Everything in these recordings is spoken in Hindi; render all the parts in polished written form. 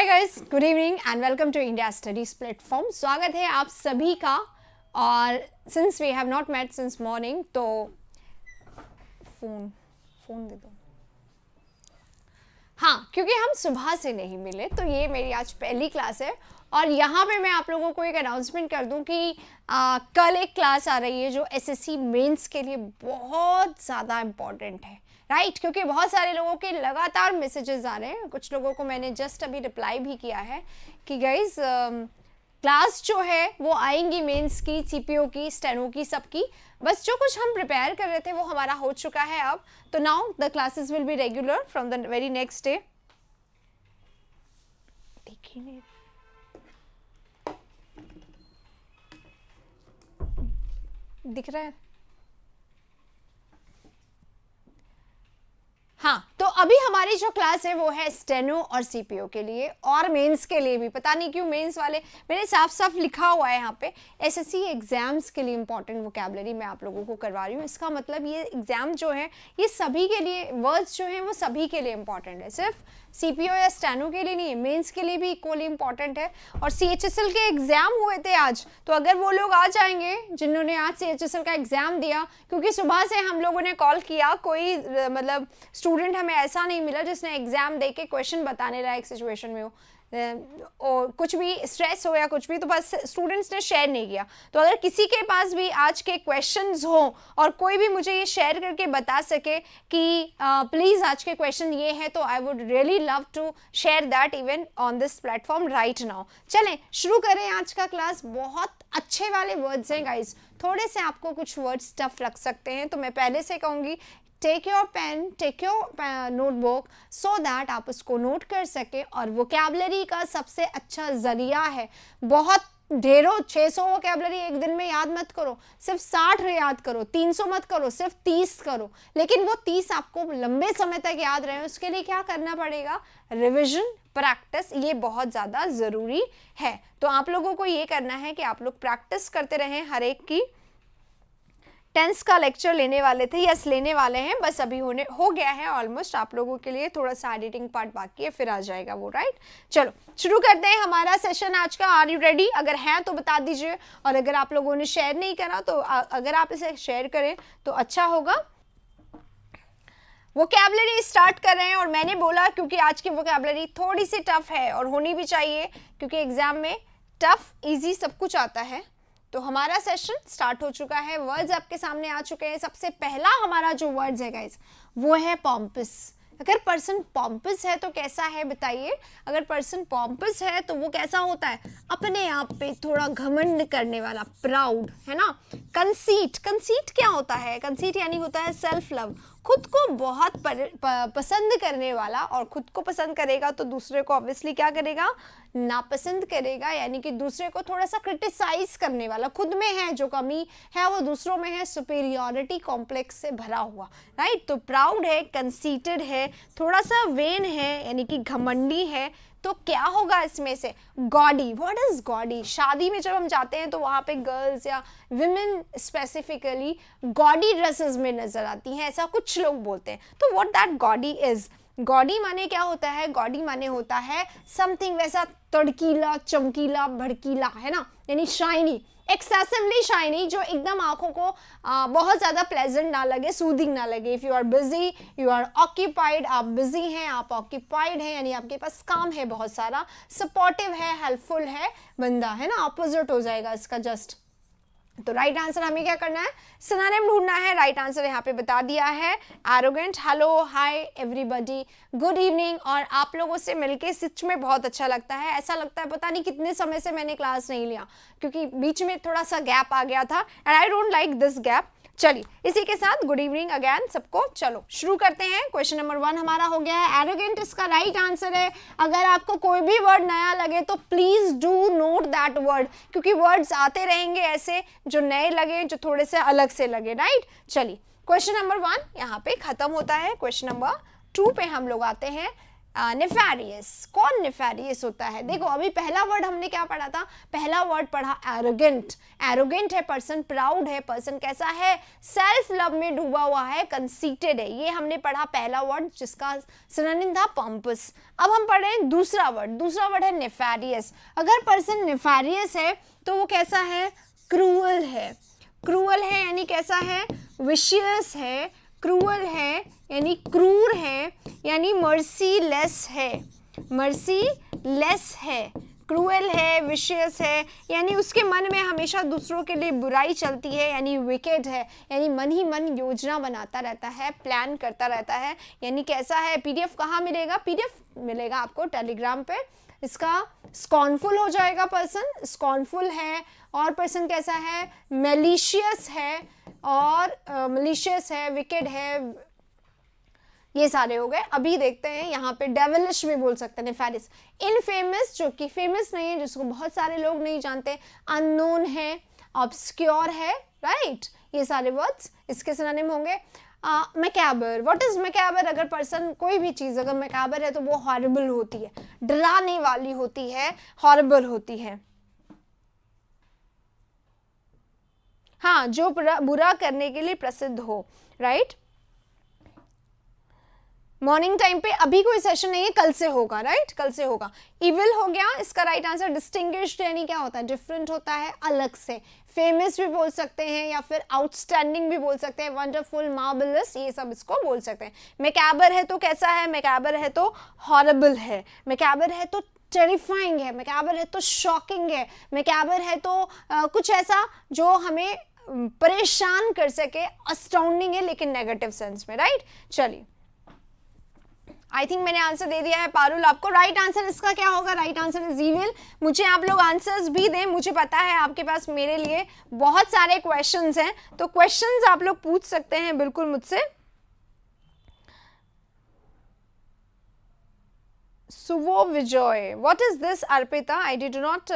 Guys, good evening and welcome to India studies platform. स्वागत है आप सभी का। और since we have not met since morning, तो फोन दे दो। हाँ, क्योंकि हम सुबह से नहीं मिले, तो ये मेरी आज पहली क्लास है। और यहाँ पे मैं आप लोगों को एक अनाउंसमेंट कर दूँ कि कल एक क्लास आ रही है जो एसएससी मेंस के लिए बहुत ज़्यादा इम्पॉर्टेंट है, राइट? क्योंकि बहुत सारे लोगों के लगातार मैसेजेस आ रहे हैं। कुछ लोगों को मैंने जस्ट अभी रिप्लाई भी किया है कि गाइज क्लास जो है वो आएंगी मेंस की, सीपीओ की, स्टेनो की, सबकी। बस जो कुछ हम प्रिपेयर कर रहे थे वो हमारा हो चुका है अब। तो now the classes will be regular from the very next day. देखिए, दिख रहा है? हाँ, तो अभी हमारी जो क्लास है वो है स्टेनो और सीपीओ के लिए और मेंस के लिए भी। पता नहीं क्यों मेंस वाले, मैंने साफ साफ लिखा हुआ है यहाँ पे एसएससी एग्जाम्स के लिए इंपॉर्टेंट वोकैबुलरी मैं आप लोगों को करवा रही हूँ। इसका मतलब ये एग्जाम जो है ये सभी के लिए, वर्ड्स जो हैं वो सभी के लिए इंपॉर्टेंट है, सिर्फ सीपीओ या स्टेनो के लिए नहीं है, मेंस के लिए भी इक्वली इंपॉर्टेंट है। और सीएचएसएल के एग्जाम हुए थे आज, तो अगर वो लोग आ जाएंगे जिन्होंने आज सीएचएसएल का एग्जाम दिया, क्योंकि सुबह से हम लोगों ने कॉल किया, कोई मतलब स्टूडेंट हमें ऐसा नहीं मिला जिसने एग्जाम दे के क्वेश्चन बताने लायक सिचुएशन में हो, और कुछ भी स्ट्रेस हो या कुछ भी, तो बस स्टूडेंट्स ने शेयर नहीं किया। तो अगर किसी के पास भी आज के क्वेश्चंस हो और कोई भी मुझे ये शेयर करके बता सके कि प्लीज़ आज के क्वेश्चन ये है, तो I would really love to share that even on this platform right now. चलें शुरू करें आज का क्लास। बहुत अच्छे वाले वर्ड्स हैं गाइज, थोड़े से आपको कुछ वर्ड्स टफ लग सकते हैं, तो मैं पहले से कहूँगी take your pen, take your notebook so that आप उसको नोट कर सके। और वोकैबुलरी का सबसे अच्छा जरिया है, बहुत ढेरों 600 वोकैबुलरी एक दिन में याद मत करो, सिर्फ 60 याद करो, 300 मत करो, सिर्फ 30 करो। लेकिन वो 30 आपको लंबे समय तक याद रहे, उसके लिए क्या करना पड़ेगा? रिविजन, प्रैक्टिस, ये बहुत ज़्यादा ज़रूरी है। तो आप लोगों को ये करना है कि आप लोग प्रैक्टिस करते रहें हर एक की। टेंस का लेक्चर लेने वाले थे, यस लेने वाले हैं, बस अभी हो गया है ऑलमोस्ट। आप लोगों के लिए थोड़ा सा एडिटिंग पार्ट बाकी है, फिर आ जाएगा वो, राइट? चलो शुरू करते हैं हमारा सेशन आज का। Are you ready? अगर हैं तो बता दीजिए, और अगर आप लोगों ने शेयर नहीं करा तो अगर आप इसे शेयर करें तो अच्छा होगा। वोकैबुलरी स्टार्ट कर रहे हैं, और मैंने बोला क्योंकि आज की वोकैबुलरी थोड़ी सी टफ है और होनी भी चाहिए, क्योंकि एग्जाम में टफ इजी सब कुछ आता है। तो हमारा सेशन स्टार्ट हो चुका है, वर्ड्स आपके सामने आ चुके हैं। सबसे पहला हमारा जो वर्ड्स है गाइस वो है पॉम्पस। अगर पर्सन पॉम्पस है तो कैसा है बताइए? अगर पर्सन पॉम्पस है तो वो कैसा होता है? अपने आप पे थोड़ा घमंड करने वाला, प्राउड, है ना? कंसीट, कंसीट क्या होता है? कंसीट यानी होता है सेल्फ लव, खुद को बहुत पसंद करने वाला। और खुद को पसंद करेगा तो दूसरे को ऑब्वियसली क्या करेगा? नापसंद करेगा, यानी कि दूसरे को थोड़ा सा क्रिटिसाइज करने वाला। खुद में है जो कमी है वो दूसरों में है, सुपीरियॉरिटी कॉम्प्लेक्स से भरा हुआ, राइट? तो प्राउड है, कंसीटेड है, थोड़ा सा वेन है, यानी कि घमंडी है। तो क्या होगा इसमें से? गॉडी। What is gaudy? शादी में जब हम जाते हैं तो वहाँ पे गर्ल्स या विमेन स्पेसिफिकली गॉडी ड्रेसेस में नजर आती हैं, ऐसा कुछ लोग बोलते हैं। तो what that gaudy is? Gaudy माने क्या होता है? गॉडी माने होता है समथिंग वैसा तड़कीला, चमकीला, भड़कीला, है ना? यानी शाइनी, एक्सेसिवली शाइनी, जो एकदम आंखों को बहुत ज़्यादा प्लेजेंट ना लगे, सूदिंग ना लगे। If you are busy, you are occupied, आप बिजी हैं, आप ऑक्यूपाइड हैं, यानी आपके पास काम है बहुत सारा, सपोर्टिव है, हेल्पफुल है बंदा, है ना? ऑपोजिट हो जाएगा इसका जस्ट। तो राइट आंसर हमें क्या करना है? सिनोनिम ढूंढना है। राइट आंसर यहाँ पे बता दिया है, arrogant. Hello, hi everybody, good evening. और आप लोगों से मिलके सच में बहुत अच्छा लगता है। ऐसा लगता है पता नहीं कितने समय से मैंने क्लास नहीं लिया, क्योंकि बीच में थोड़ा सा गैप आ गया था, and I don't like this gap. चलिए इसी के साथ गुड इवनिंग अगेन सबको। चलो शुरू करते हैं। क्वेश्चन नंबर 1 हमारा हो गया है, एरोगेंट इसका राइट आंसर है। अगर आपको कोई भी वर्ड नया लगे तो please do not that word, क्योंकि वर्ड्स आते रहेंगे ऐसे जो नए लगे, जो थोड़े से अलग से लगे, राइट? चलिए क्वेश्चन नंबर 1 यहाँ पे खत्म होता है। क्वेश्चन नंबर 2 पे हम लोग आते हैं। नेफेरियस। कौन नेफेरियस होता है? देखो अभी पहला वर्ड हमने क्या पढ़ा था? पहला वर्ड पढ़ा एरोगेंट। एरोगेंट है पर्सन, प्राउड है पर्सन, कैसा है? सेल्फ लव में डूबा हुआ है, कंसीटेड है। ये हमने पढ़ा पहला वर्ड जिसका सिनोनिम था पम्पस। अब हम पढ़ रहे हैं दूसरा वर्ड। दूसरा वर्ड है नेफेरियस। अगर पर्सन नेफेरियस है तो वो कैसा है? क्रूअल है। क्रूअल है यानी कैसा है? विशियस है। क्रूअल है यानी क्रूर है, यानी मर्सी लेस है। मर्सी लेस है, क्रूएल है, विशियस है, यानी उसके मन में हमेशा दूसरों के लिए बुराई चलती है, यानी विकेड है, यानी मन ही मन योजना बनाता रहता है, प्लान करता रहता है। यानी कैसा है? पीडीएफ कहाँ मिलेगा? पीडीएफ मिलेगा आपको टेलीग्राम पे। इसका स्कॉर्नफुल हो जाएगा पर्सन, स्कॉर्नफुल है। और पर्सन कैसा है? मैलिशियस है, और मैलिशियस है, विकेड है, ये सारे हो गए। अभी देखते हैं यहाँ पे डेविलिश भी बोल सकते हैं नेफेरियस। इनफेमस जो कि फेमस नहीं है, जिसको बहुत सारे लोग नहीं जानते। अननोन है, ऑब्सक्योर है, राइट? ये सारे वर्ड्स इसके सिनोनिम होंगे। मैकैबर। What is macabre? अगर पर्सन कोई भी चीज अगर मैकैबर है तो वो हॉरिबल होती है, डराने वाली होती है, हॉरिबल होती है। हाँ, जो बुरा करने के लिए प्रसिद्ध हो, राइट? मॉर्निंग टाइम पे अभी कोई सेशन नहीं है, कल से होगा, राइट? कल से होगा। इविल हो गया इसका राइट आंसर। डिस्टिंग्विश्ड यानी क्या होता है? डिफरेंट होता है, अलग से। फेमस भी बोल सकते हैं या फिर आउटस्टैंडिंग भी बोल सकते हैं, वंडरफुल, मार्वलस, ये सब इसको बोल सकते हैं। मैकैबर है तो कैसा है? मैकैबर है तो हॉरिबल है, मैकैबर है तो टेरिफाइंग है, मैकैबर है तो शॉकिंग है, मैकैबर है तो कुछ ऐसा जो हमें परेशान कर सके, अस्टाउंडिंग है लेकिन नेगेटिव सेंस में, राइट? चलिए, आई थिंक मैंने आंसर दे दिया है पारुल आपको। राइट आंसर इसका क्या होगा? Right answer is evil. मुझे आप लोग आंसर्स भी दें, मुझे पता है आपके पास मेरे लिए बहुत सारे क्वेश्चंस हैं, तो क्वेश्चंस आप लोग पूछ सकते हैं बिल्कुल मुझसे। Suvo Vijay, what is this Arpita? I did not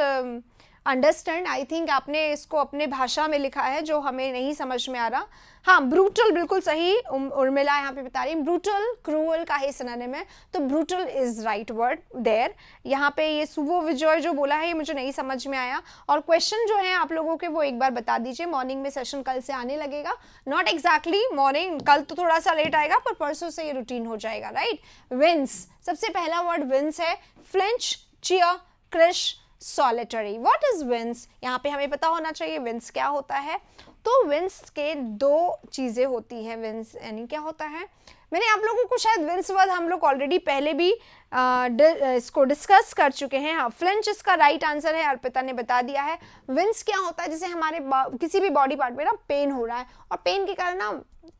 understand. I think आपने इसको अपने भाषा में लिखा है जो हमें नहीं समझ में आ रहा। हाँ, ब्रूटल बिल्कुल सही, उर्मिला यहाँ पे बता रही है। ब्रूटल क्रूअल का ही सिनोनिम है, तो brutal is right word there. यहाँ पे ये सुवो विजय जो बोला है ये मुझे नहीं समझ में आया। और क्वेश्चन जो है आप लोगों के वो एक बार बता दीजिए। मॉर्निंग में सेशन कल से आने लगेगा, नॉट एग्जैक्टली मॉर्निंग, कल तो थोड़ा सा लेट आएगा पर परसों से ये रूटीन हो जाएगा, राइट? विंस, सबसे पहला वर्ड विंस है। Flinch, cheer, crush, solitary. What is wince? यहाँ पे हमें पता होना चाहिए विंस क्या होता है। तो विंस के दो चीजें होती है। विंस यानी क्या होता है? मैंने आप लोगों को शायद विंस वर्ड हम लोग ऑलरेडी पहले भी इसको डिस्कस कर चुके हैं। हाँ, फ्लिंच इसका राइट आंसर है, अर्पिता ने बता दिया है। विंस क्या होता है? जैसे हमारे किसी भी बॉडी पार्ट में ना पेन हो रहा है और पेन के कारण ना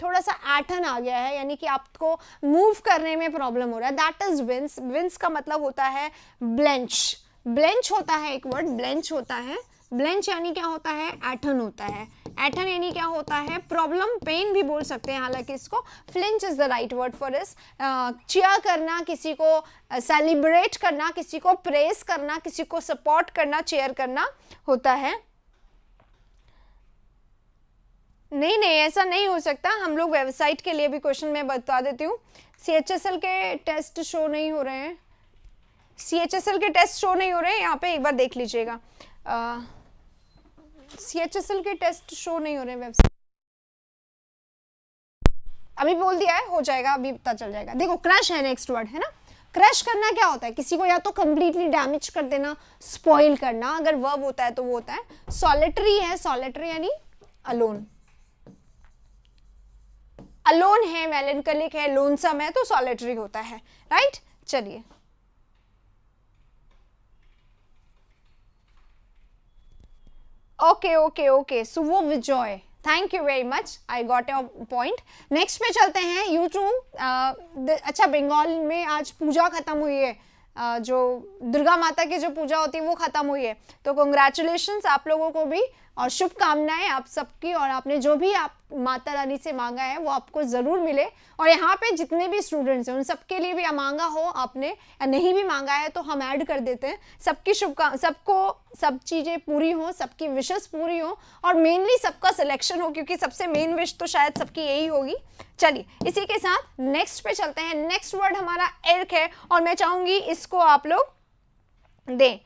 थोड़ा सा ऐठन आ गया है, यानी कि आपको मूव करने में प्रॉब्लम हो रहा है, दैट इज विंस। विंस का मतलब होता है ब्लेंच। ब्लेंच होता है एक वर्ड, ब्लेंच होता है। ब्लेंच यानी क्या होता है? ऐठन होता है। ऐठन यानी क्या होता है? प्रॉब्लम, पेन भी बोल सकते हैं हालांकि इसको। Flinch is the right word for this. Cheer करना, किसी को सेलिब्रेट करना, किसी को प्रेस करना, किसी को सपोर्ट करना, चेयर करना होता है। नहीं नहीं, ऐसा नहीं हो सकता। हम लोग वेबसाइट के लिए भी क्वेश्चन मैं बता देती हूँ। CHSL के टेस्ट शो नहीं हो रहे हैं, CHSL के टेस्ट शो नहीं हो रहे हैं यहाँ पे, एक बार देख लीजिएगा। CHSL के टेस्ट शो नहीं हो रहे हैं वेबसाइट। अभी बोल दिया है, हो जाएगा, अभी पता चल जाएगा। देखो, क्रश है नेक्स्ट वर्ड, है ना? क्रश करना क्या होता है? किसी को या तो कंप्लीटली डैमेज कर देना, स्पॉइल करना, अगर वर्ब होता है तो वो होता है। सॉलिटरी है, सॉलिटरी यानी अलोन। अलोन है, मेलैंकोलिक है, लोनसम है, तो सॉलिटरी होता है, राइट? चलिए, okay okay okay, Suvo Vijay, thank you very much, I got your point. Next पे चलते हैं। यूट्यूब, अच्छा, बंगाल में आज पूजा खत्म हुई है, जो दुर्गा माता की जो पूजा होती है वो खत्म हुई है, तो कॉन्ग्रेचुलेशंस आप लोगों को भी। और शुभकामनाएं आप सबकी, और आपने जो भी आप माता रानी से मांगा है वो आपको ज़रूर मिले। और यहाँ पे जितने भी स्टूडेंट्स हैं उन सबके लिए भी मांगा हो आपने या नहीं भी मांगा है तो हम ऐड कर देते हैं। सबकी सबको सब चीज़ें पूरी हो, सबकी विशेस पूरी हो, और मेनली सबका सिलेक्शन हो, क्योंकि सबसे मेन विश तो शायद सबकी यही होगी। चलिए इसी के साथ नेक्स्ट पे चलते हैं। नेक्स्ट वर्ड हमारा इर्क है, और मैं चाहूँगी इसको आप लोग दें।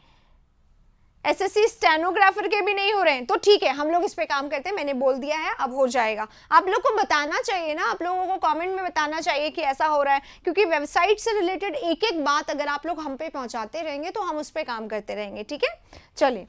एसएससी स्टेनोग्राफर के भी नहीं हो रहे हैं तो ठीक है, हम लोग इस पे काम करते हैं, मैंने बोल दिया है, अब हो जाएगा। आप लोग को बताना चाहिए ना, आप लोगों को कमेंट में बताना चाहिए कि ऐसा हो रहा है, क्योंकि वेबसाइट से रिलेटेड एक एक बात अगर आप लोग हम पे पहुंचाते रहेंगे तो हम उस पे काम करते रहेंगे। ठीक है, चलिए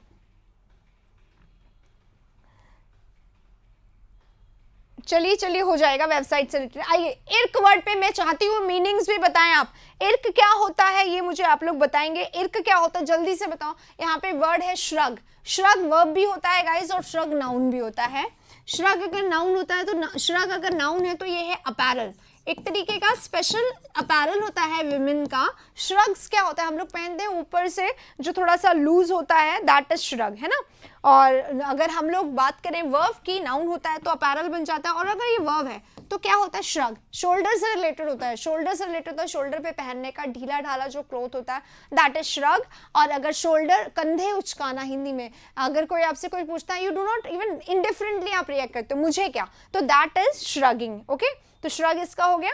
चलिए चलिए हो जाएगा वेबसाइट से रिलेटेड। आइए इर्क वर्ड पे मैं चाहती हूँ मीनिंग्स भी बताएं आप। इर्क क्या होता है ये मुझे आप लोग बताएंगे। इर्क क्या होता है जल्दी से बताओ। यहाँ पे वर्ड है श्रग। श्रग वर्ब भी होता है गाइस, और श्रग नाउन भी होता है। श्रग अगर नाउन होता है तो श्रग अगर नाउन है तो ये है अपैरल, एक तरीके का स्पेशल अपैरल होता है विमेन का। श्रग्स क्या होता है, हम लोग पहनते हैं ऊपर से जो थोड़ा सा लूज होता है, दैट इज श्रग, है ना। और अगर हम लोग बात करें वर्ब की, नाउन होता है तो अपैरल बन जाता है, और अगर ये वर्ब है तो क्या होता है श्रग। शोल्डर से रिलेटेड होता है, शोल्डर से रिलेटेड होता है, शोल्डर पे पहनने का ढीला ढाला जो क्लोथ होता है दैट इज श्रग। और अगर शोल्डर, कंधे उचकाना, हिंदी में अगर कोई आपसे कोई पूछता है, you do not even indifferently आप रिएक्ट करते हो, मुझे क्या, तो दैट इज श्रगिंग। ओके, तो श्रग इसका हो गया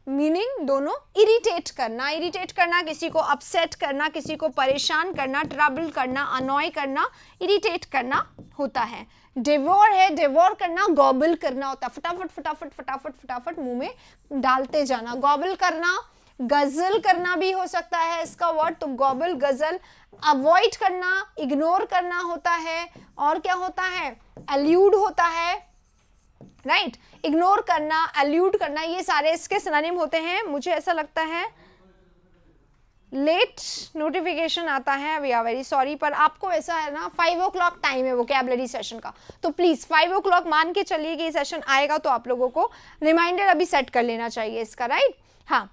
मीनिंग दोनों। इरिटेट करना, इरिटेट करना किसी को अपसेट करना, किसी को परेशान करना, ट्रबल करना, अनॉय करना, इरिटेट करना होता है। डिवोर है, डिवोर करना गॉबल करना होता है, फटाफट फटाफट फटाफट फटाफट मुंह में डालते जाना, गॉबल करना। गजल करना भी हो सकता है इसका वर्ड, तो गॉबल गजल। अवॉइड करना, इग्नोर करना होता है। और क्या होता है, एल्यूड होता है, राइट। इग्नोर करना, एल्यूड करना, ये सारे इसके सिनोनिम होते हैं। मुझे ऐसा लगता है लेट नोटिफिकेशन आता है, वी आर वेरी सॉरी, पर आपको ऐसा है ना 5 o'clock टाइम है वोकैबुलरी सेशन का, तो प्लीज 5 o'clock मान के चलिए कि ये सेशन आएगा, तो आप लोगों को रिमाइंडर अभी सेट कर लेना चाहिए इसका, राइट। हाँ,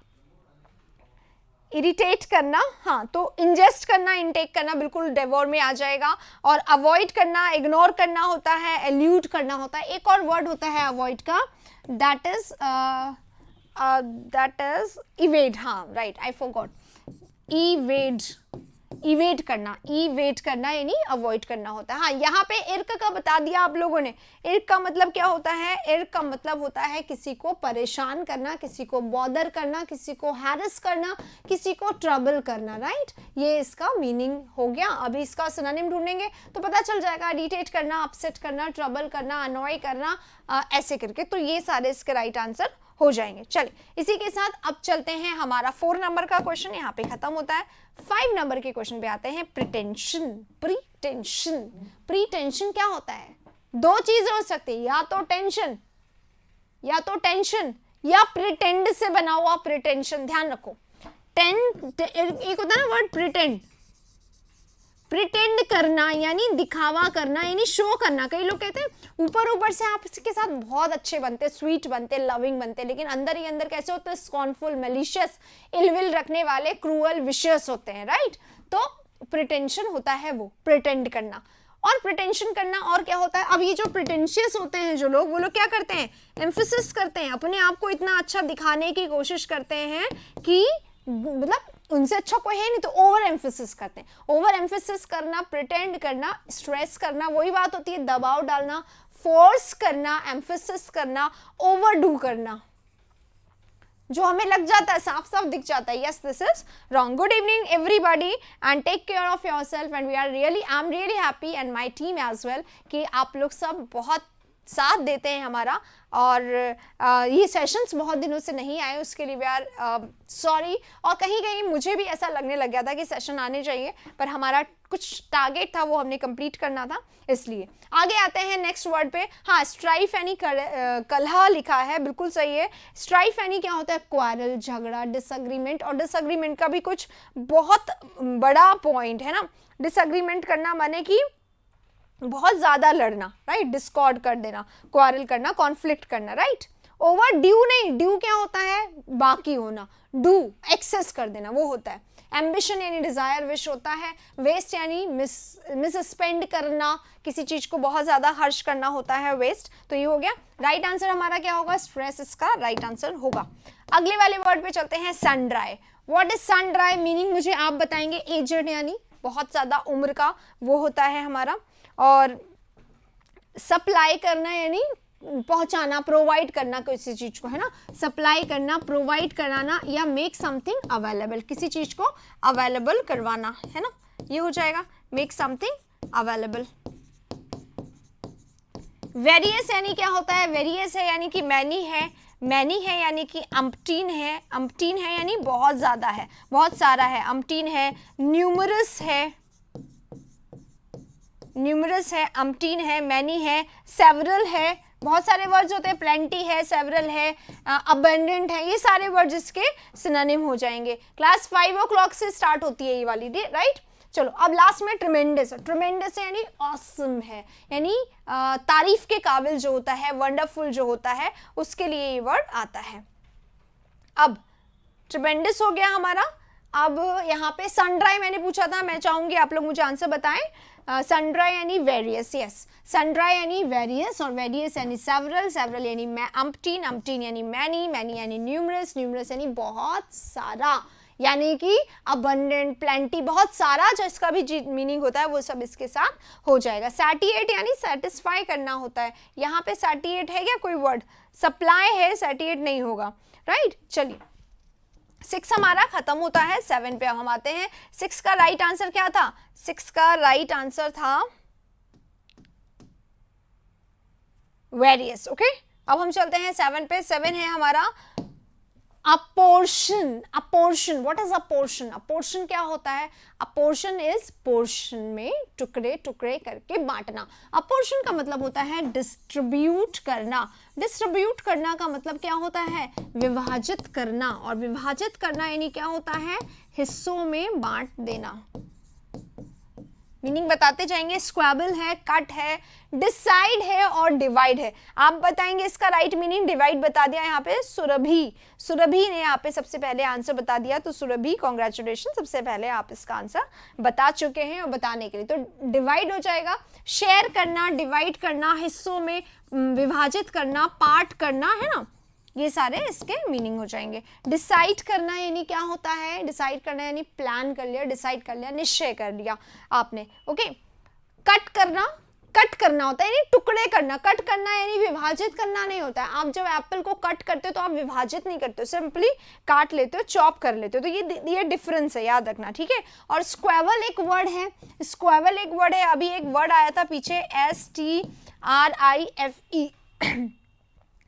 इरिटेट करना, हाँ तो इंजेस्ट करना, इनटेक करना बिल्कुल डेवोर में आ जाएगा। और अवॉइड करना, इग्नोर करना होता है, एल्यूड करना होता है। एक और वर्ड होता है अवॉइड का, दैट इज इवेड। हाँ right, I forgot, evade, evade करना, इवेड करना यानी अवॉइड करना होता है। हाँ, यहाँ पे इर्क का बता दिया आप लोगों ने। इर्क का मतलब क्या होता है, इर्क का मतलब होता है किसी को परेशान करना, किसी को बॉदर करना, किसी को हैरेस करना, किसी को ट्रबल करना, राइट। ये इसका मीनिंग हो गया। अभी इसका सिनोनिम ढूंढेंगे तो पता चल जाएगा, इरिटेट करना, अपसेट करना, ट्रबल करना, अनॉय करना, ऐसे करके, तो ये सारे इसके राइट आंसर हो जाएंगे। चलिए इसी के साथ अब चलते हैं, हमारा 4 नंबर का क्वेश्चन यहाँ पे खत्म होता है। 5 नंबर के क्वेश्चन पे आते हैं, प्रिटेंशन। प्रीटेंशन, प्रीटेंशन क्या होता है, दो चीजें हो सकती है, या तो टेंशन, या तो टेंशन, या प्रिटेंड से बना हुआ प्रिटेंशन। ध्यान रखो, एक होता है ना वर्ड प्रिटेंड, प्रिटेंड करना यानी दिखावा करना, यानी शो करना। कई लोग कहते हैं ऊपर ऊपर से आप इसके साथ बहुत अच्छे बनते, स्वीट बनते, लविंग बनते, लेकिन अंदर ही अंदर कैसे होते हैं, स्कॉर्नफुल, मैलिशियस, इलविल रखने वाले, क्रूअल, विशियस होते हैं, राइट। तो प्रिटेंशन होता है वो प्रिटेंड करना। और प्रिटेंशन करना और क्या होता है, अब ये जो प्रिटेंशियस होते हैं जो लोग, वो लोग क्या करते हैं, एम्फेसिस करते हैं, अपने आप को इतना अच्छा दिखाने की कोशिश करते हैं कि मतलब उनसे अच्छा कोई है नहीं, तो ओवर एम्फेसिस करते हैं। ओवर एम्फेसिस करना, प्रिटेंड करना, स्ट्रेस करना, वही बात होती है, दबाव डालना, फोर्स करना, एम्फेसिस करना, ओवरडू करना, जो हमें लग जाता है, साफ साफ दिख जाता है, yes this is wrong. Good evening everybody and take care of yourself and we are really, I am really happy and my team as well कि आप लोग सब बहुत साथ देते हैं हमारा। और ये सेशंस बहुत दिनों से नहीं आए, उसके लिए वी आर सॉरी। और कहीं कहीं मुझे भी ऐसा लगने लग गया था कि सेशन आने चाहिए, पर हमारा कुछ टारगेट था वो हमने कंप्लीट करना था, इसलिए। आगे आते हैं नेक्स्ट वर्ड पे। हाँ, स्ट्राइफ यानी कलह लिखा है, बिल्कुल सही है। स्ट्राइफ यानी क्या होता है, क्वारल, झगड़ा, डिसएग्रीमेंट। और डिसएग्रीमेंट का भी कुछ बहुत बड़ा पॉइंट है ना, डिसएग्रीमेंट करना माने कि बहुत ज्यादा लड़ना, राइट, डिस्कॉर्ड कर देना, क्वारल करना, कॉन्फ्लिक्ट करना, राइट। ओवर ड्यू नहीं, ड्यू क्या होता है, बाकी होना, डू एक्सेस कर देना वो होता है। एम्बिशन यानी डिजायर, विश होता है। वेस्ट यानी मिसस्पेंड करना, किसी चीज को बहुत ज्यादा हर्ष करना होता है वेस्ट। तो ये हो गया राइट आंसर हमारा, क्या होगा, स्ट्रेस इसका राइट आंसर होगा। अगले वाले वर्ड पे चलते हैं, sundry. What is sundry meaning मुझे आप बताएंगे। एजड यानी बहुत ज्यादा उम्र का वो होता है हमारा, और सप्लाई करना यानी पहुंचाना, प्रोवाइड करना किसी चीज को, है ना, सप्लाई करना, प्रोवाइड कराना, या मेक समथिंग अवेलेबल, किसी चीज को अवेलेबल करवाना, है ना, ये हो जाएगा मेक समथिंग अवेलेबल। वेरियस यानी क्या होता है, वेरियस है यानी कि मैनी है, मैनी है यानी कि अम्पटीन है, अम्पटीन है यानी बहुत ज्यादा है, बहुत सारा है, अम्पटीन है। न्यूमरस है, न्यूमरस है, अम्पटीन है, मैनी है, सेवरल है, बहुत सारे वर्ड्स होते हैं, प्लेंटी है, सेवरल है, अबंडेंट है, ये सारे वर्ड्स इसके सिनोनिम हो जाएंगे। क्लास 5 o'clock से स्टार्ट होती है ये वाली, राइट। चलो अब लास्ट में ट्रिमेंडस। ट्रिमेंडस यानी ऑसम है, यानी तारीफ के काबिल जो होता है, वंडरफुल जो होता है, उसके लिए ये वर्ड आता है। अब ट्रिमेंडस हो गया हमारा। अब यहाँ पे सन ड्राई मैंने पूछा था, मैं चाहूंगी आप लोग मुझे आंसर बताएं। सन ड्राई यानी वेरियस, यस, सन ड्राई यानी वेरियस, और वेरियस यानी सेवरल, सेवरल यानी अम्पटीन, अम्पटीन यानी मैनी, मैनी यानी न्यूमरस, न्यूमरस यानी बहुत सारा, यानी कि अबंडेंट, प्लेंटी, बहुत सारा, जो इसका भी मीनिंग होता है वो सब इसके साथ हो जाएगा। सैटिएट यानी सेटिस्फाई करना होता है, यहाँ पे सैटिएट है क्या कोई वर्ड, सप्लाई है, सैटिएट नहीं होगा, राइट। चलिए 6 हमारा खत्म होता है, 7 पे हम आते हैं। 6 का राइट आंसर क्या था, 6 का राइट आंसर था वेरियस, ओके। अब हम चलते हैं 7 पे। 7 है हमारा apportion. Apportion, what is apportion, apportion क्या होता है, अपोर्शन इज पोर्शन में टुकड़े टुकड़े करके बांटना। अपोर्शन का मतलब होता है डिस्ट्रीब्यूट करना। डिस्ट्रीब्यूट करना का मतलब क्या होता है, विभाजित करना, और विभाजित करना यानी क्या होता है, हिस्सों में बांट देना। मीनिंग बताते जाएंगे। स्क्वेबल है, कट है, डिसाइड है और डिवाइड है। आप बताएंगे इसका राइट मीनिंग। डिवाइड बता दिया यहाँ पे सुरभि, सुरभि ने यहाँ पे सबसे पहले आंसर बता दिया, तो सुरभि कॉन्ग्रेचुलेशन, सबसे पहले आप इसका आंसर बता चुके हैं। और बताने के लिए तो डिवाइड हो जाएगा, शेयर करना, डिवाइड करना, हिस्सों में विभाजित करना, पार्ट करना, है ना, ये सारे इसके मीनिंग हो जाएंगे। डिसाइड करना यानी क्या होता है, डिसाइड करना यानी प्लान कर लिया, डिसाइड कर लिया, निश्चय कर लिया आपने, ओके। कट करना, कट करना होता है यानी टुकड़े करना, कट करना यानी विभाजित करना नहीं होता है। आप जब एप्पल को कट करते हो तो आप विभाजित नहीं करते हो, सिंपली काट लेते हो, चॉप कर लेते हो, तो ये डिफरेंस है, याद रखना, ठीक है। और स्क्वेबल एक वर्ड है, स्क्वेबल एक वर्ड है, अभी एक वर्ड आया था पीछे, STRIFE,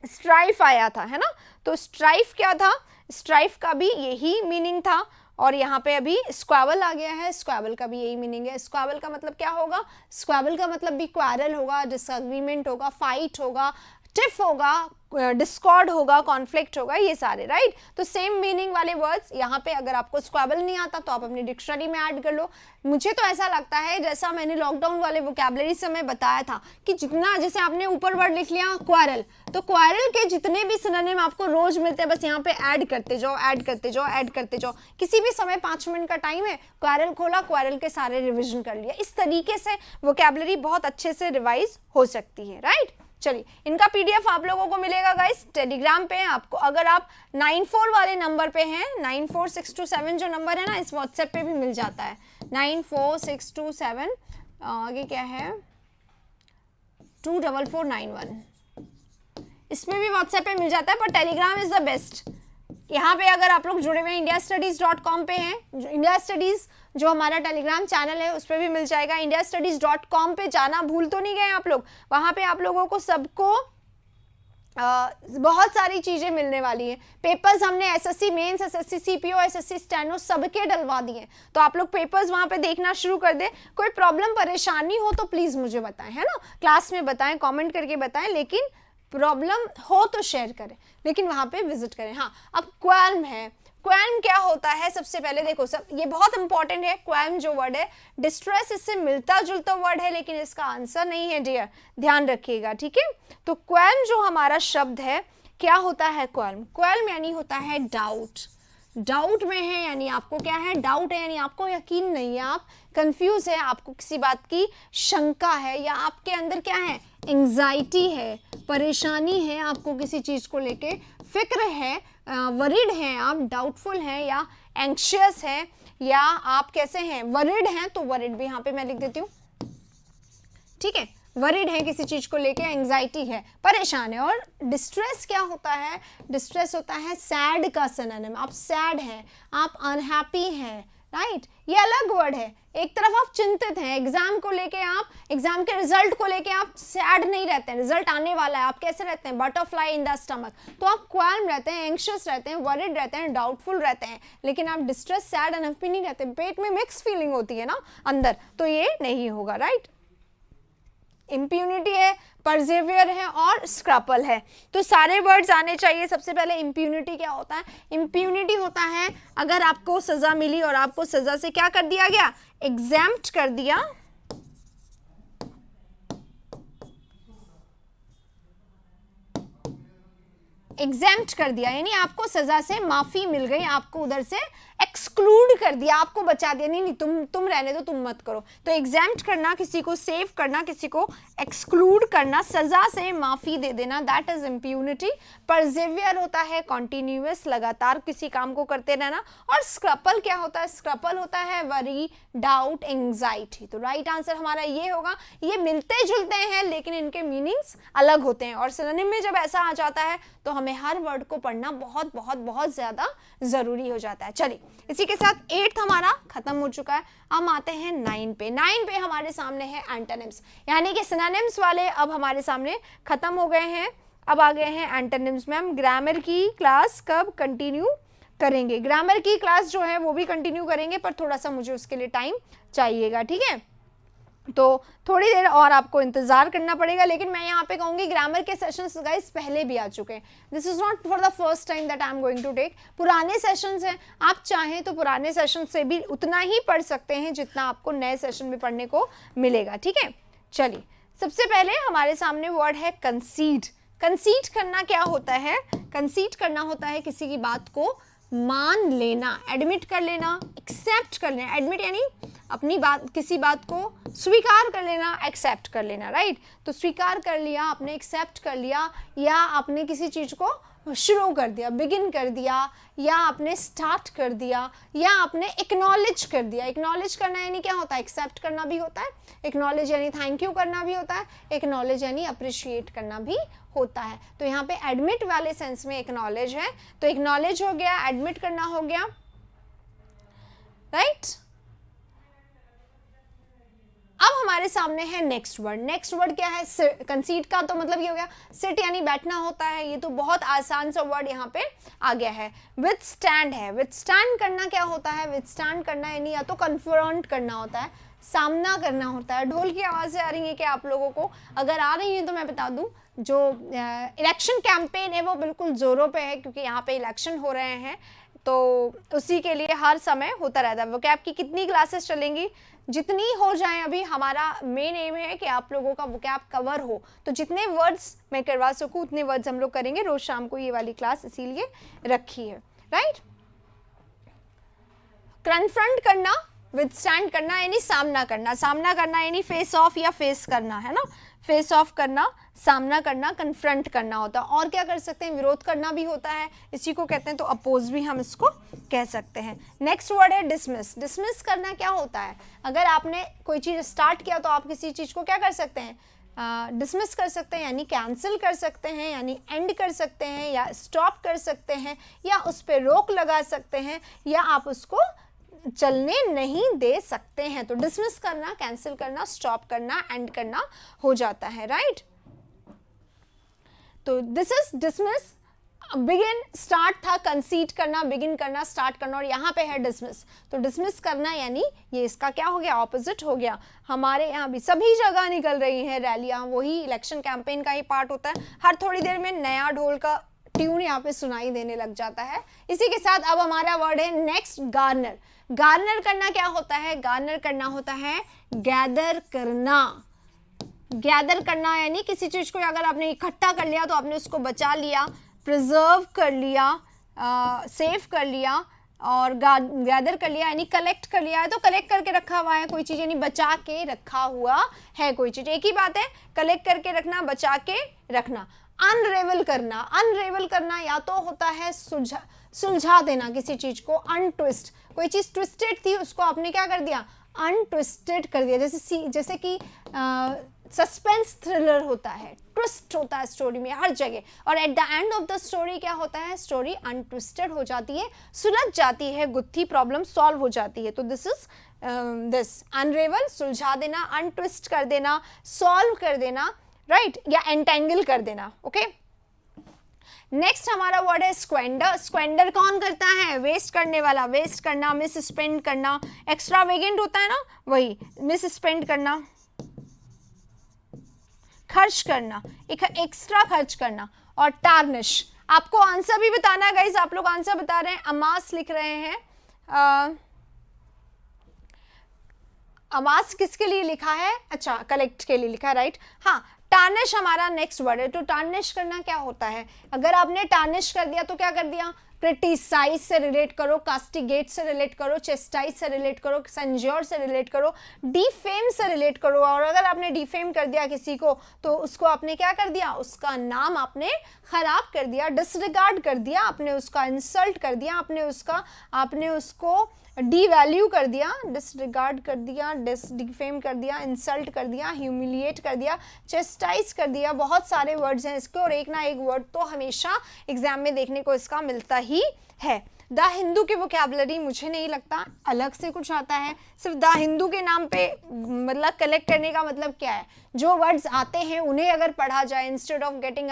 स्ट्राइफ आया था, है ना। तो स्ट्राइफ क्या था, स्ट्राइफ का भी यही मीनिंग था, और यहाँ पे अभी स्क्वेबल आ गया है, स्क्वेबल का भी यही मीनिंग है। स्क्वेबल का मतलब क्या होगा, स्क्वेबल का मतलब भी क्वारल होगा, डिसएग्रीमेंट होगा, फाइट होगा, टिफ होगा, डिस्कॉर्ड होगा, कॉन्फ्लिक्ट होगा, ये सारे, राइट। तो सेम मीनिंग वाले वर्ड्स यहाँ पे, अगर आपको स्क्वेबल नहीं आता तो आप अपनी डिक्शनरी में ऐड कर लो। मुझे तो ऐसा लगता है, जैसा मैंने लॉकडाउन वाले वोकैबुलरी से मैं बताया था कि जितना, जैसे आपने ऊपर वर्ड लिख लिया क्वारल, तो क्वारल के जितने भी सिनोनिम आपको रोज मिलते हैं, बस यहाँ पे ऐड करते जाओ, ऐड करते जाओ, ऐड करते जाओ। किसी भी समय 5 मिनट का टाइम है, क्वारल खोला, क्वारल के सारे रिविजन कर लिया। इस तरीके से वोकैबुलरी बहुत अच्छे से रिवाइज हो सकती है, राइट। चलिए, इनका पीडीएफ आप लोगों को मिलेगा गाइस टेलीग्राम पे। आपको अगर आप 94 वाले नंबर पे हैं, 94627 जो नंबर है ना, इस व्हाट्सएप पे भी मिल जाता है, 94627, आगे क्या है 24491, इसमें भी व्हाट्सएप पे मिल जाता है, पर टेलीग्राम इज द बेस्ट। यहाँ पे अगर आप लोग जुड़े हुए indiastudies.com पे हैं, इंडिया स्टडीज जो हमारा टेलीग्राम चैनल है उस पर भी मिल जाएगा। indiastudies.com पे जाना भूल तो नहीं गए आप लोग, वहाँ पे आप लोगों को सबको बहुत सारी चीजें मिलने वाली हैं। पेपर्स हमने SSC mains, SSC CPO, SSC steno सबके डलवा दिए, तो आप लोग पेपर्स वहाँ पे देखना शुरू कर दें। कोई प्रॉब्लम परेशानी हो तो प्लीज मुझे बताएं, है ना, क्लास में बताएं, कमेंट करके बताएं, लेकिन प्रॉब्लम हो तो शेयर करें, लेकिन वहाँ पे विजिट करें। हाँ, अब क्वेल्म है, क्वेल्म क्या होता है, सबसे पहले देखो सब, ये बहुत इंपॉर्टेंट है। क्वेल्म जो वर्ड है, डिस्ट्रेस इससे मिलता जुलता वर्ड है, लेकिन इसका आंसर नहीं है डियर, ध्यान रखिएगा, ठीक है। तो क्वेल्म जो हमारा शब्द है, क्या होता है क्वेल्म? क्वेल्म यानी होता है डाउट, डाउट में है यानी आपको क्या है, डाउट है यानी आपको यकीन नहीं है, आप कंफ्यूज है, आपको किसी बात की शंका है, या आपके अंदर क्या है, एंजाइटी है, परेशानी है, आपको किसी चीज को लेके फिक्र है, वरिड हैं आप, डाउटफुल हैं या एंग्शियस है, या आप कैसे हैं, वरिड हैं, तो वरिड भी यहाँ पे मैं लिख देती हूँ, ठीक है, वरिड है किसी चीज को लेके, एंजाइटी है, परेशान है। और डिस्ट्रेस क्या होता है, डिस्ट्रेस होता है सैड का सिनोनिम, आप सैड हैं, आप अनहैप्पी हैं, राइट, ये अलग वर्ड है। एक तरफ आप चिंतित हैं एग्जाम को लेके, आप एग्जाम के रिजल्ट को लेके आप सैड नहीं रहते हैं, रिजल्ट आने वाला है, आप कैसे रहते हैं, बटरफ्लाई इन द स्टमक, तो आप क्वाल्म रहते हैं, एंग्शियस रहते हैं, वरिड रहते हैं, डाउटफुल रहते हैं, लेकिन आप डिस्ट्रेस, सैड, अनहैप्पी नहीं रहते, पेट में मिक्स फीलिंग होती है ना अंदर, तो ये नहीं होगा, राइट। इम्प्यूनिटी है, परसेवियर है और स्क्रैपल है, तो सारे वर्ड्स आने चाहिए। सबसे पहले इम्प्यूनिटी क्या होता है, इम्प्यूनिटी होता है अगर आपको सजा मिली और आपको सजा से क्या कर दिया गया, एग्जेम्प्ट कर दिया, एग्जेम्प्ट कर दिया, यानी आपको सजा से माफी मिल गई, आपको उधर से एक्सक्लूड कर दिया, आपको बचा दिया, नहीं तुम रहने दो, तुम मत करो। तो एग्जेम्प्ट करना, किसी को सेव करना, किसी को एक्सक्लूड करना, सजा से माफी दे देना, दैट इज इम्प्यूनिटी। परसेवियर होता है कॉन्टिन्यूअस, लगातार किसी काम को करते रहना। और स्क्रैपल क्या होता है, स्क्रैपल होता है वरी, डाउट, एंग्जाइटी। तो राइट आंसर हमारा ये होगा। ये मिलते जुलते हैं लेकिन इनके मीनिंग्स अलग होते हैं, और सिनोनिम में जब ऐसा आ जाता है तो हमें हर वर्ड को पढ़ना बहुत बहुत बहुत ज्यादा जरूरी हो जाता है। चलिए, इसी के साथ 8th हमारा खत्म हो चुका है। हम आते हैं 9 पे। 9 पे हमारे सामने है एंटोनिम्स, यानी कि सिनोनिम्स वाले अब हमारे सामने खत्म हो गए हैं, अब आ गए हैं एंटोनिम्स में। हम ग्रामर की क्लास कब कंटिन्यू करेंगे, ग्रामर की क्लास जो है वो भी कंटिन्यू करेंगे, पर थोड़ा सा मुझे उसके लिए टाइम चाहिएगा, ठीक है, तो थोड़ी देर और आपको इंतजार करना पड़ेगा। लेकिन मैं यहाँ पे कहूँगी ग्रामर के सेशंस गाइस पहले भी आ चुके हैं, this is not for the first time that I am going to take. पुराने सेशंस हैं, आप चाहें तो पुराने सेशन से भी उतना ही पढ़ सकते हैं जितना आपको नए सेशन में पढ़ने को मिलेगा, ठीक है। चलिए, सबसे पहले हमारे सामने वर्ड है कंसीड। कंसीड करना क्या होता है, कंसीड करना होता है किसी की बात को मान लेना, एडमिट कर लेना, एक्सेप्ट कर लेना। एडमिट यानी अपनी बात, किसी बात को स्वीकार कर लेना, एक्सेप्ट कर लेना, राइट। तो स्वीकार कर लिया आपने, एक्सेप्ट कर लिया, या आपने किसी चीज को शुरू कर दिया, बिगिन कर दिया, या आपने स्टार्ट कर दिया, या आपने एक्नॉलेज कर दिया। एक्नॉलेज करना यानी क्या होता है, एक्सेप्ट करना भी होता है, एक्नॉलेज यानी थैंक यू करना भी होता है, एक्नॉलेज यानी अप्रिशिएट करना भी होता है। तो यहाँ पे एडमिट वाले सेंस में एक्नॉलेज है, तो एक्नॉलेज हो गया, एडमिट करना हो गया, राइट। अब हमारे सामने है नेक्स्ट वर्ड। नेक्स्ट वर्ड क्या है, कंसीड का तो मतलब ये हो गया सिट यानी बैठना होता है, ये तो बहुत आसान सा वर्ड यहाँ पे आ गया है। विथस्टैंड है, विथस्टैंड करना क्या होता है, विथस्टैंड करना यानी या तो कन्फ्रंट करना होता है, सामना करना होता है। ढोल की आवाज़ें आ रही हैं क्या आप लोगों को? अगर आ रही हैं तो मैं बता दूं, जो इलेक्शन कैंपेन है वो बिल्कुल जोरों पे है, क्योंकि यहाँ पे इलेक्शन हो रहे हैं, तो उसी के लिए हर समय होता रहता है। वोकैब की कितनी क्लासेस चलेंगी, जितनी हो जाए। अभी हमारा मेन एम है कि आप लोगों का वोकैब कवर हो, तो जितने वर्ड्स मैं करवा सकूं उतने वर्ड्स हम लोग करेंगे रोज शाम को, ये वाली क्लास इसीलिए रखी है, राइट। कन्फ्रंट करना, विथस्टैंड करना यानी सामना करना, सामना करना यानी फेस ऑफ या फेस करना, है ना, फेस ऑफ करना, सामना करना, कन्फ्रंट करना होता है। और क्या कर सकते हैं, विरोध करना भी होता है, इसी को कहते हैं, तो अपोज भी हम इसको कह सकते हैं। नेक्स्ट वर्ड है डिसमिस। डिसमिस करना क्या होता है, अगर आपने कोई चीज़ स्टार्ट किया तो आप किसी चीज़ को क्या कर सकते हैं, डिसमिस कर सकते हैं, यानी कैंसिल कर सकते हैं, यानी एंड कर सकते हैं, या स्टॉप कर सकते हैं, या उस पर रोक लगा सकते हैं, या आप उसको चलने नहीं दे सकते हैं। तो डिसमिस करना, कैंसिल करना, स्टॉप करना, एंड करना हो जाता है, राइट। तो this is dismiss. Begin, start था, कंसीड करना, बिगिन करना, स्टार्ट करना, और यहाँ पे है डिसमिस। तो डिसमिस करना यानी ये इसका क्या हो गया, ऑपोजिट हो गया। हमारे यहाँ भी सभी जगह निकल रही हैं रैलियाँ, वही इलेक्शन कैंपेन का ही पार्ट होता है। हर थोड़ी देर में नया ढोल का ट्यून यहाँ पे सुनाई देने लग जाता है। इसी के साथ अब हमारा वर्ड है नेक्स्ट, गार्नर। गार्नर करना क्या होता है, गार्नर करना होता है गैदर करना। गैदर करना यानी किसी चीज को अगर आपने इकट्ठा कर लिया तो आपने उसको बचा लिया, प्रिजर्व कर लिया, सेव कर लिया और गैदर कर लिया, यानी कलेक्ट कर लिया है तो कलेक्ट करके रखा हुआ है कोई चीज़, यानी बचा के रखा हुआ है कोई चीज़। एक ही बात है, कलेक्ट करके रखना, बचा के रखना। अनरेवल करना, अनरेवल करना या तो होता है सुलझा देना किसी चीज़ को, अनट्विस्ट, कोई चीज़ ट्विस्टेड थी उसको आपने क्या कर दिया, अनट्विस्टेड कर दिया। जैसे कि सस्पेंस थ्रिलर होता है, ट्विस्ट होता है स्टोरी में हर जगह, और at the end of the story क्या होता है, स्टोरी अनट्विस्टेड हो जाती है, सुलझ जाती है, गुत्थी प्रॉब्लम सॉल्व हो जाती है। तो दिस इज दिस अनरेवल, सुलझा देना, अनट्विस्ट कर देना, सॉल्व कर देना, राइट, या एंटेंगल कर देना। ओके, नेक्स्ट हमारा वर्ड है स्क्वेंडर। स्क्वेंडर कौन करता है, वेस्ट करने वाला, वेस्ट करना, मिस स्पेंड करना, एक्स्ट्रावेगेंट होता है ना वही, मिस स्पेंड करना, खर्च करना, एक एक्स्ट्रा खर्च करना। और टार्निश, आपको आंसर भी बताना है गाइस, आप लोग आंसर बता रहे हैं, अमास लिख रहे हैं, अमास किसके लिए लिखा है, अच्छा कलेक्ट के लिए लिखा है, राइट। हाँ, टार्निश हमारा नेक्स्ट वर्ड है। तो टार्निश करना क्या होता है, अगर आपने टार्निश कर दिया तो क्या कर दिया, क्रिटिसाइज से रिलेट करो, कास्टिगेट से रिलेट करो, चेस्टाइज से रिलेट करो, सेंज्योर से रिलेट करो, डिफेम से रिलेट करो। और अगर आपने डिफेम कर दिया किसी को तो उसको आपने क्या कर दिया, उसका नाम आपने खराब कर दिया, डिसरिगार्ड कर दिया, आपने उसका इंसल्ट कर दिया, आपने उसको डीवैल्यू कर दिया, डिसरिगार्ड कर दिया, डिफेम कर दिया, इंसल्ट कर दिया, ह्यूमिलिएट कर दिया, चेस्टाइज कर दिया। बहुत सारे वर्ड्स हैं इसके, और एक ना एक वर्ड तो हमेशा एग्जाम में देखने को इसका मिलता ही है। द हिंदू की वोकैबुलरी मुझे नहीं लगता अलग से कुछ आता है, सिर्फ द हिंदू के नाम पे मतलब कलेक्ट करने का मतलब क्या है, जो वर्ड्स आते हैं उन्हें अगर पढ़ा जाए instead of getting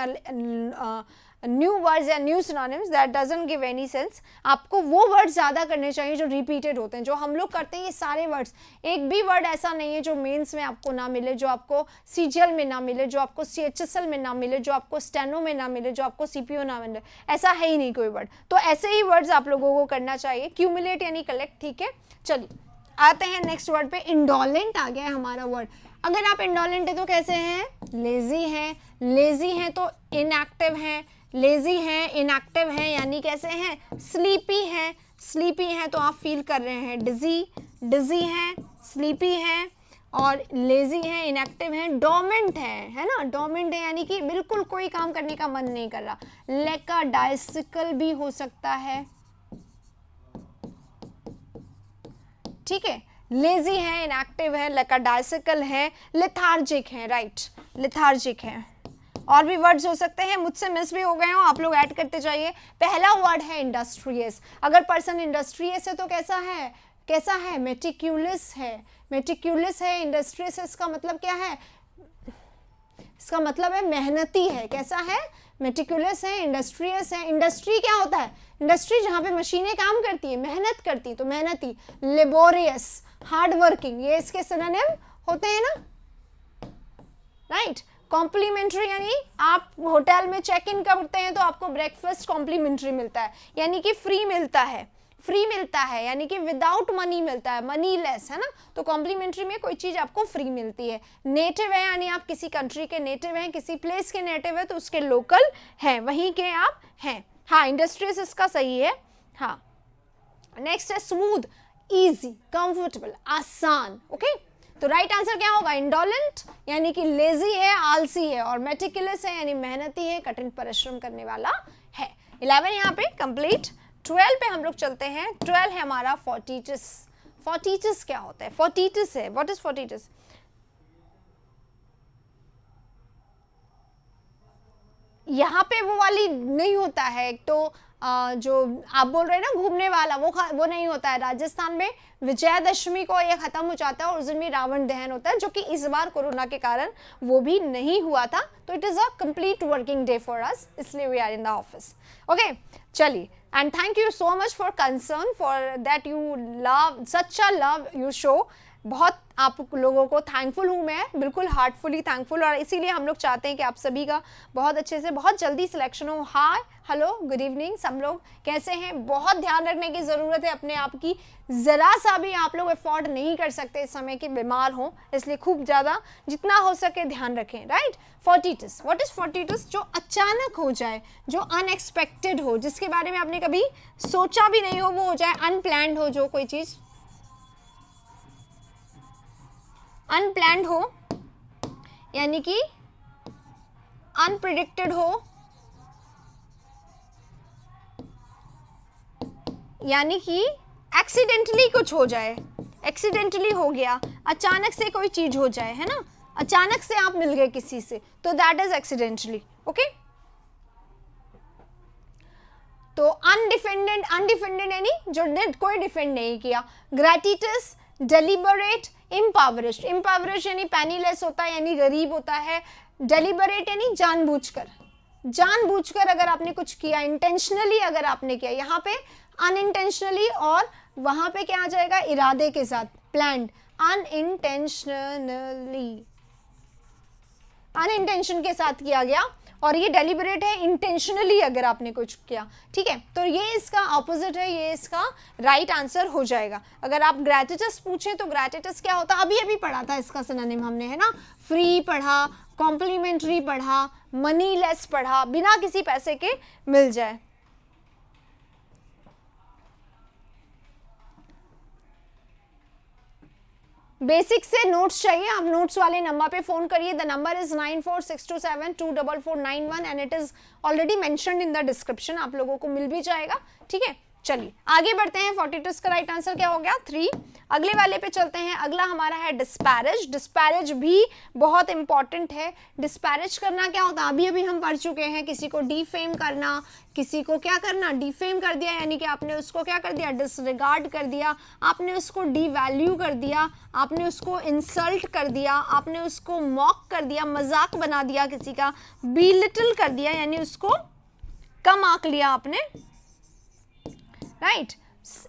new words या new synonyms, that doesn't give any sense. आपको वो वर्ड्स ज़्यादा करने चाहिए जो रिपीटेड होते हैं, जो हम लोग करते हैं ये सारे वर्ड्स। एक भी वर्ड ऐसा नहीं है जो मेंस में आपको ना मिले, जो आपको सीजीएल में ना मिले, जो आपको सीएचएसएल में ना मिले, जो आपको स्टेनो में ना मिले, जो आपको सीपीओ ना मिले, ऐसा है ही नहीं कोई वर्ड। तो ऐसे ही वर्ड्स आप लोगों को करना चाहिए, क्यूमुलेट यानी कलेक्ट, ठीक है। चलिए आते हैं नेक्स्ट वर्ड पे, इंडोलेंट आ गया है हमारा वर्ड। अगर आप इंडोलेंट है तो कैसे हैं, लेजी हैं, लेजी हैं तो इनएक्टिव हैं, लेजी हैं, इनएक्टिव हैं, यानी कैसे हैं, स्लीपी हैं, स्लीपी हैं तो आप फील कर रहे हैं डिजी, डिजी हैं, स्लीपी हैं और लेजी हैं, इनएक्टिव हैं, डोमेंट है ना, डोमेंट है यानी कि बिल्कुल कोई काम करने का मन नहीं कर रहा। लेकाडाइसिकल भी हो सकता है, ठीक है, लेजी है, इनएक्टिव है, लेकाडाइसिकल है, लेथार्जिक है, राइट, लेथार्जिक है। और भी वर्ड्स हो सकते हैं, मुझसे मिस भी हो गए हो, आप लोग ऐड करते जाइए। पहला वर्ड है इंडस्ट्रियस। अगर पर्सन इंडस्ट्रियस है तो कैसा है, कैसा है, मेटिक्यूलस है, मेटिक्यूलस है, इंडस्ट्रियस है, इसका मतलब क्या है, इसका मतलब है मेहनती है, कैसा है, मेटिक्यूलस है, इंडस्ट्रियस है। इंडस्ट्री क्या होता है, इंडस्ट्री जहाँ पे मशीनें काम करती है, मेहनत करती है, तो मेहनती, लेबोरियस, हार्ड वर्किंग, ये इसके सिनोनिम होते हैं ना, राइट। कॉम्प्लीमेंट्री यानी आप होटल में चेक इन करते हैं तो आपको ब्रेकफास्ट कॉम्प्लीमेंट्री मिलता है, यानी कि फ्री मिलता है, फ्री मिलता है यानी कि विदाउट मनी मिलता है, मनी लेस, है ना। तो कॉम्प्लीमेंट्री में कोई चीज़ आपको फ्री मिलती है। नेटिव है यानी आप किसी कंट्री के नेटिव हैं, किसी प्लेस के नेटिव है तो उसके लोकल हैं, वहीं के आप हैं। हाँ, इंडस्ट्रियस इसका सही है। हाँ, नेक्स्ट है स्मूथ, ईजी, कंफर्टेबल, आसान। ओके, तो राइट आंसर क्या होगा, इंडोलेंट यानी कि लेजी है, आलसी है, और मेटिकुलस है यानी मेहनती है, कठिन परिश्रम करने वाला है। 11 यहाँ पे कंप्लीट। 12 पे हम लोग चलते हैं। 12 है हमारा फोर्टिटस। फोर्टिटस क्या होता है, फोर्टिटस है, व्हाट इज फोर्टिटस, यहाँ पे वो वाली नहीं होता है, तो जो आप बोल रहे हैं ना घूमने वाला, वो नहीं होता है। राजस्थान में विजयादशमी को ये खत्म हो जाता है और उस दिन भी रावण दहन होता है, जो कि इस बार कोरोना के कारण वो भी नहीं हुआ था। तो it is a complete working day for us, इसलिए we are in the office. Okay, चलिए and thank you so much for concern for that you love, such a love you show. बहुत आप लोगों को थैंकफुल हूँ मैं, बिल्कुल हार्टफुली थैंकफुल, और इसीलिए हम लोग चाहते हैं कि आप सभी का बहुत अच्छे से बहुत जल्दी सिलेक्शन हो। हाय, हेलो, गुड इवनिंग, सब लोग कैसे हैं? बहुत ध्यान रखने की ज़रूरत है अपने आप की, ज़रा सा भी आप लोग अफोर्ड नहीं कर सकते इस समय कि बीमार हो, इसलिए खूब ज़्यादा जितना हो सके ध्यान रखें, right. Fortuitous, what is fortuitous? जो अचानक हो जाए, जो अनएक्सपेक्टेड हो, जिसके बारे में आपने कभी सोचा भी नहीं हो, वो हो जाए, अनप्लैंड हो, जो कोई चीज़ अनप्लैंड हो, यानी कि अनप्रिडिक्टेड हो, यानी कि एक्सीडेंटली कुछ हो जाए, एक्सीडेंटली हो गया, अचानक से कोई चीज हो जाए, है ना, अचानक से आप मिल गए किसी से, तो दैट इज एक्सीडेंटली, ओके। तो अनडिफेंडेड यानी जो कोई डिफेंड नहीं किया। ग्रेटिटस, डेलिबरेट, इम्पावरिश्ड। इम्पावरिश्ड यानी पैनीलेस होता है, यानी गरीब होता है। डेलिबरेट यानी जानबूझकर अगर आपने कुछ किया, इंटेंशनली अगर आपने किया, यहाँ पे अनइंटेंशनली, और वहां पे क्या आ जाएगा, इरादे के साथ, प्लान्ड, अनइंटेंशन के साथ किया गया, और ये डेलिबरेट है, इंटेंशनली अगर आपने कुछ किया, ठीक है। तो ये इसका ऑपोजिट है, ये इसका राइट आंसर हो जाएगा। अगर आप ग्रेटिटस पूछें तो ग्रेटिटस क्या होता है, अभी पढ़ा था इसका सिनोनिम हमने, है ना, फ्री पढ़ा, कॉम्प्लीमेंट्री पढ़ा, मनी लेस पढ़ा, बिना किसी पैसे के मिल जाए। बेसिक से नोट्स चाहिए, आप नोट्स वाले नंबर पे फोन करिए। The number is 9462724491 and it is already mentioned in the description, आप लोगों को मिल भी जाएगा, ठीक है। चलिए आगे बढ़ते हैं। 42 का राइट आंसर क्या हो गया, 3। अगले वाले पे चलते हैं। अगला हमारा है डिस्पैरेज। डिस्पैरेज भी बहुत इंपॉर्टेंट है। डिस्पैरेज करना क्या होता है, अभी हम पढ़ चुके हैं, किसी को डिफेम करना, किसी को क्या करना, डिफेम कर दिया, यानी कि आपने उसको क्या कर दिया, डिसरिगार्ड कर दिया, आपने उसको डिवैल्यू कर दिया, आपने उसको इंसल्ट कर दिया, आपने उसको मॉक कर दिया, मजाक बना दिया, किसी का बिलिटल कर दिया, यानी उसको कम आंक लिया आपने, राइट।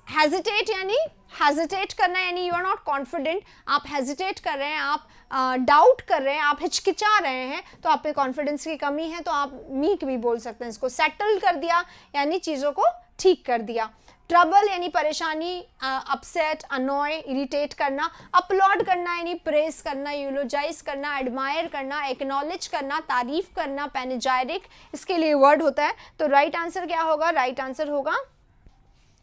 हेजिटेट यानी हेजिटेट करना, यानी यू आर नॉट कॉन्फिडेंट, आप हेजिटेट कर रहे हैं, आप डाउट कर रहे हैं, आप हिचकिचा रहे हैं, तो आप पे कॉन्फिडेंस की कमी है, तो आप मीक भी बोल सकते हैं इसको। सेटल कर दिया यानी चीज़ों को ठीक कर दिया। ट्रबल यानी परेशानी, अपसेट, अनॉय, इरिटेट करना। अपलॉड करना यानी प्रेस करना, यूलोजाइज करना, एडमायर करना, एक्नॉलेज करना, तारीफ करना, पैनेजायरिक, इसके लिए वर्ड होता है। तो राइट आंसर क्या होगा, राइट आंसर होगा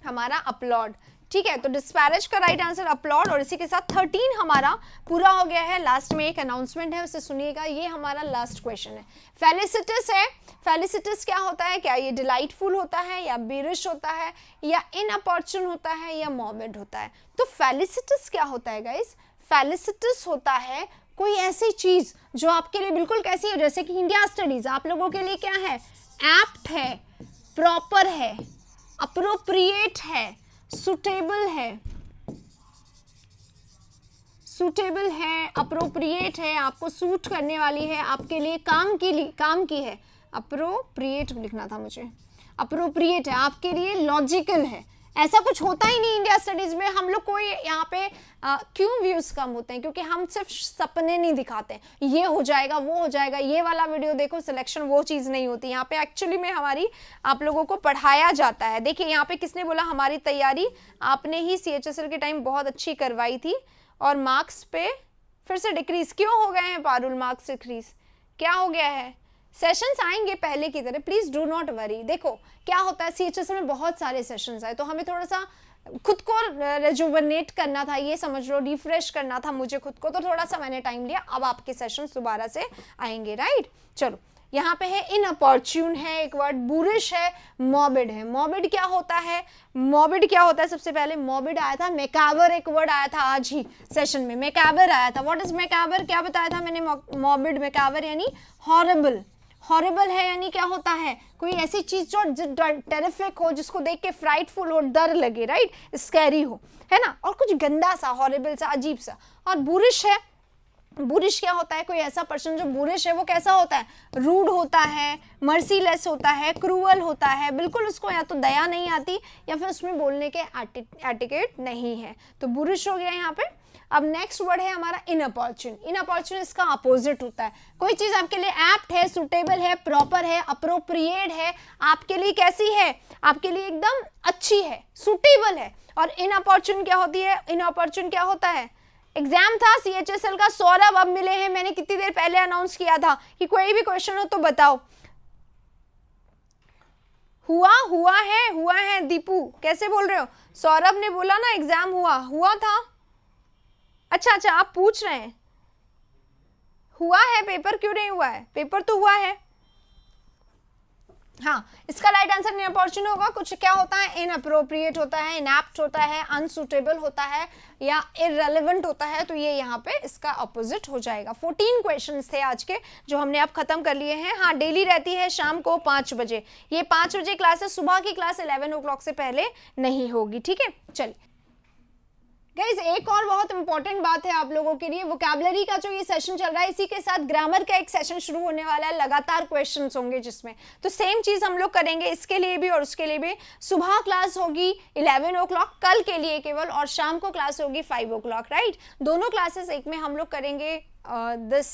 हमारा अपलॉड, ठीक है। तो डिस्पैरेज का राइट आंसर अपलॉड, और इसी के साथ 13 हमारा पूरा हो गया है। लास्ट में एक अनाउंसमेंट है, उसे सुनिएगा, ये हमारा लास्ट क्वेश्चन है। फेलिसिटस है। फेलिसिटस क्या होता है, क्या ये डिलाइटफुल होता है, या बेरिश होता है, या इनअपॉर्चुन होता है, या मॉर्बिड होता है। तो फेलिसिटस क्या होता है गाइस, फेलिसिटस होता है कोई ऐसी चीज जो आपके लिए बिल्कुल कैसी है, जैसे कि इंडिया स्टडीज आप लोगों के लिए क्या है, एप्ट है, प्रॉपर है, अप्रोप्रिएट है, सुटेबल है, अप्रोप्रिएट है, आपको सूट करने वाली है, आपके लिए काम की है। अप्रोप्रिएट लिखना था मुझे, अप्रोप्रिएट है, आपके लिए लॉजिकल है। ऐसा कुछ होता ही नहीं इंडिया स्टडीज में। हम लोग कोई यहाँ पे क्यों व्यूज कम होते हैं, क्योंकि हम सिर्फ सपने नहीं दिखाते, ये हो जाएगा, वो हो जाएगा, ये वाला वीडियो देखो, सिलेक्शन, वो चीज़ नहीं होती यहाँ पे। एक्चुअली में हमारी आप लोगों को पढ़ाया जाता है। देखिए यहाँ पे किसने बोला, हमारी तैयारी आपने ही CHSL के टाइम बहुत अच्छी करवाई थी, और मार्क्स पे फिर से डिक्रीज क्यों हो गए हैं पारुल, मार्क्स डिक्रीज क्या हो गया है। सेशंस आएंगे पहले की तरह, प्लीज डू नॉट वरी। देखो क्या होता है, CHSL में बहुत सारे सेशंस आए, तो हमें थोड़ा सा खुद को रेजुवनेट करना था, ये समझ लो, रिफ्रेश करना था मुझे खुद को, तो थोड़ा सा मैंने टाइम लिया। अब आपके सेशंस दोबारा से आएंगे, राइट। चलो यहाँ पे है इनअपॉर्चून है एक वर्ड, बुरिश है, मॉर्बिड है। मॉर्बिड क्या होता है, मॉर्बिड क्या होता है, सबसे पहले मॉर्बिड आया था, मैकावर एक वर्ड आया था आज ही सेशन में, मैकावर आया था। व्हाट इज मैकावर, क्या बताया था मैंने, मॉर्बिड मैकावर यानी हॉरिबल। हॉरिबल है यानी क्या होता है, कोई ऐसी चीज जो टेरिफिक हो, जिसको देख के फ्राइटफुल हो, डर लगे, राइट, स्कैरी हो, है ना, और कुछ गंदा सा, हॉरिबल सा, अजीब सा। और बुरिश है बुरिश क्या होता है? कोई ऐसा पर्सन जो बुरिश है वो कैसा होता है? रूड होता है, मर्सीलेस होता है, क्रूअल होता है, बिल्कुल उसको या तो दया नहीं आती या फिर उसमें बोलने के एटिकेट नहीं है, तो बुरिश हो गया यहाँ पे। अब नेक्स्ट वर्ड है हमारा इनअपॉर्चुन। इनअपॉर्चुन इसका अपोजिट होता है, कोई चीज आपके लिए एप्ट है, सुटेबल है, प्रॉपर है, अप्रोप्रिएट है, आपके लिए कैसी है? आपके लिए एकदम अच्छी है, सुटेबल है। और इनअपॉर्चुन क्या होती है? इनअपॉर्चुन क्या होता है? एग्जाम था CHSL का, सौरभ अब मिले हैं, मैंने कितनी देर पहले अनाउंस किया था कि कोई भी क्वेश्चन हो तो बताओ। हुआ है दीपू, कैसे बोल रहे हो? सौरभ ने बोला ना एग्जाम हुआ था। अच्छा आप पूछ रहे हैं हुआ है, पेपर क्यों नहीं हुआ है? पेपर तो हुआ है। हाँ, इसका राइट आंसर इनअपॉर्चुन होगा। कुछ क्या होता है? इनअप्रोप्रिएट होता है, इनएप्ट होता है, अनसुटेबल होता है या इररेलेवेंट होता है, तो ये यहाँ पे इसका अपोजिट हो जाएगा। 14 क्वेश्चंस थे आज के जो हमने अब खत्म कर लिए हैं। हाँ, डेली रहती है शाम को 5 बजे, ये 5 बजे क्लास है, सुबह की क्लास 11 o'clock से पहले नहीं होगी, ठीक है। चलिए गाइज, एक और बहुत इंपॉर्टेंट बात है आप लोगों के लिए, वोकैबुलरी का जो ये सेशन चल रहा है, इसी के साथ ग्रामर का एक सेशन शुरू होने वाला है, लगातार क्वेश्चंस होंगे जिसमें, तो सेम चीज हम लोग करेंगे इसके लिए भी और उसके लिए भी। सुबह क्लास होगी 11 o'clock कल के लिए केवल, और शाम को क्लास होगी 5 o'clock, राइट। दोनों क्लासेस एक में हम लोग करेंगे दिस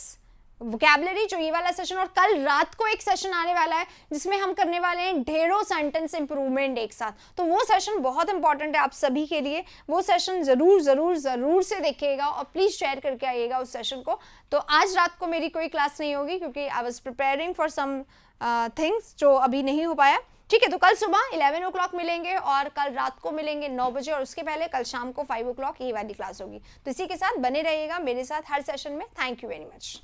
वोकैबुलरी, जो ये वाला सेशन, और कल रात को एक सेशन आने वाला है जिसमें हम करने वाले हैं ढेरों सेंटेंस इंप्रूवमेंट एक साथ, तो वो सेशन बहुत इंपॉर्टेंट है आप सभी के लिए। वो सेशन जरूर से देखिएगा और प्लीज शेयर करके आइएगा उस सेशन को। तो आज रात को मेरी कोई क्लास नहीं होगी क्योंकि I was preparing for some things जो अभी नहीं हो पाया, ठीक है। तो कल सुबह 11 o'clock मिलेंगे और कल रात को मिलेंगे 9 बजे, और उसके पहले कल शाम को 5 o'clock ये वाली क्लास होगी। तो इसी के साथ बने रहिएगा मेरे साथ हर सेशन में। Thank you very much.